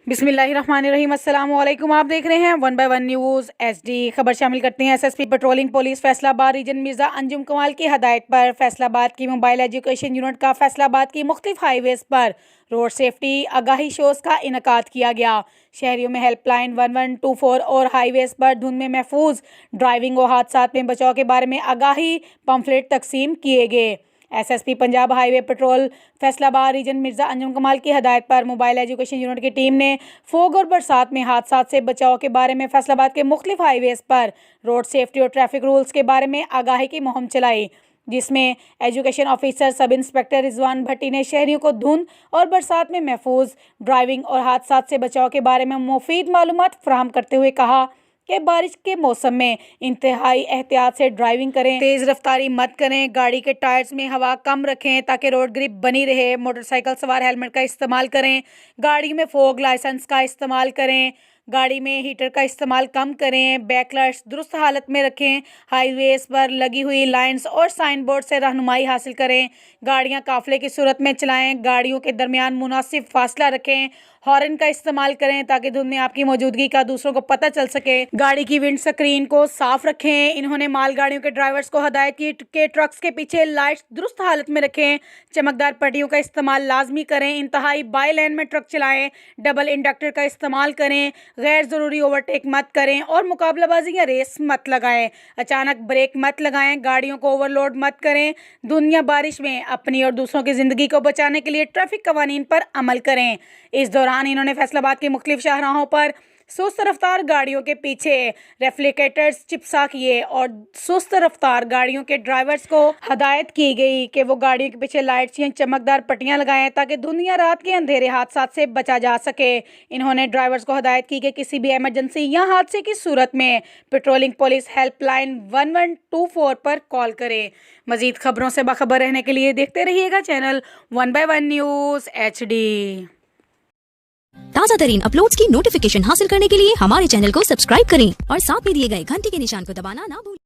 बिस्मिल्लाहिर्रहमानिर्रहीम। अस्सलाम वालेकुम। आप देख रहे हैं 1 बाय 1 न्यूज़ HD। खबर शामिल करते हैं। SSP patrolling police Faisalabad region Mirza Anjum Kamal की हदायत पर फैसलाबाद की मोबाइल एजुकेशन यूनिट का फैसलाबाद की मुख्तलिफ हाईवेज़ पर रोड सेफ्टी आगाही शोज़ का इनकाद किया गया। शहरियों में हेल्पलाइन 1124 और हाईवेज़ पर धुंध में महफूज ड्राइविंग और हादसात में बचाव के बारे में आगाही पम्फलेट तकसीम किए गए। SSP Punjab highway patrol Faisalabad region Mirza Anjum Kamal की हदायत पर मोबाइल एजुकेशन यूनिट की टीम ने फोग और बरसात में हादसात से बचाव के बारे में फैसलाबाद के मुख्तलिफ हाईवेज़ पर रोड सेफ्टी और ट्रैफिक रूल्स के बारे में आगाही की मुहिम चलाई, जिसमें education officer sub inspector Rizwan Bhatti ने शहरियों को धुंध और बरसात में महफूज ड्राइविंग और हादसात से बचाव के बारे में मुफीद मालूमात फराहम करते हुए कहा कि बारिश के मौसम में इंतहाई एहतियात से ड्राइविंग करें, तेज़ रफ्तारी मत करें, गाड़ी के टायर्स में हवा कम रखें ताकि रोड ग्रिप बनी रहे, मोटरसाइकिल सवार हेलमेट का इस्तेमाल करें, गाड़ी में फोग लाइसेंस का इस्तेमाल करें, गाड़ी में हीटर का इस्तेमाल कम करें, बैकलाइट्स दुरुस्त हालत में रखें, हाईवेज़ पर लगी हुई लाइन्स और साइन बोर्ड से रहनुमाई हासिल करें, गाड़ियां काफिले की सूरत में चलाएं, गाड़ियों के दरमियान मुनासिब फासला रखें, हॉर्न का इस्तेमाल करें ताकि धुंध में आपकी मौजूदगी का दूसरों को पता चल सके, गाड़ी की विंड स्क्रीन को साफ रखें। इन्होंने मालगाड़ियों के ड्राइवर्स को हदायत की कि ट्रक्स के पीछे लाइट्स दुरुस्त हालत में रखें, चमकदार पट्टियों का इस्तेमाल लाजमी करें, इंतहाई बाई लेन में ट्रक चलाएं, डबल इंडक्टर का इस्तेमाल करें, गैर ज़रूरी ओवरटेक मत करें और मुकाबलाबाजी या रेस मत लगाएं, अचानक ब्रेक मत लगाएं, गाड़ियों को ओवरलोड मत करें, धुंध या बारिश में अपनी और दूसरों की ज़िंदगी को बचाने के लिए ट्रैफिक कवानीन पर अमल करें। इस दौरान इन्होंने फैसलाबाद के मुख्तलिफ शाहराहों पर सुस्त रफ्तार गाड़ियों के पीछे रेफ्लिकेटर्स चिपसा किए और सुस्त रफ्तार गाड़ियों के ड्राइवर्स को हदायत की गई कि वो गाड़ियों के पीछे लाइट्स या चमकदार पट्टियां लगाएं ताकि धुंध या रात के अंधेरे हादसात से बचा जा सके। इन्होंने ड्राइवर्स को हदायत की कि किसी भी इमरजेंसी या हादसे की सूरत में पेट्रोलिंग पुलिस हेल्पलाइन 1124 पर कॉल करें। मजीद खबरों से बाखबर रहने के लिए देखते रहिएगा चैनल 1 बाय 1 न्यूज़ HD। ताज़ा तरीन अपलोड्स की नोटिफिकेशन हासिल करने के लिए हमारे चैनल को सब्सक्राइब करें और साथ में दिए गए घंटी के निशान को दबाना ना भूलें।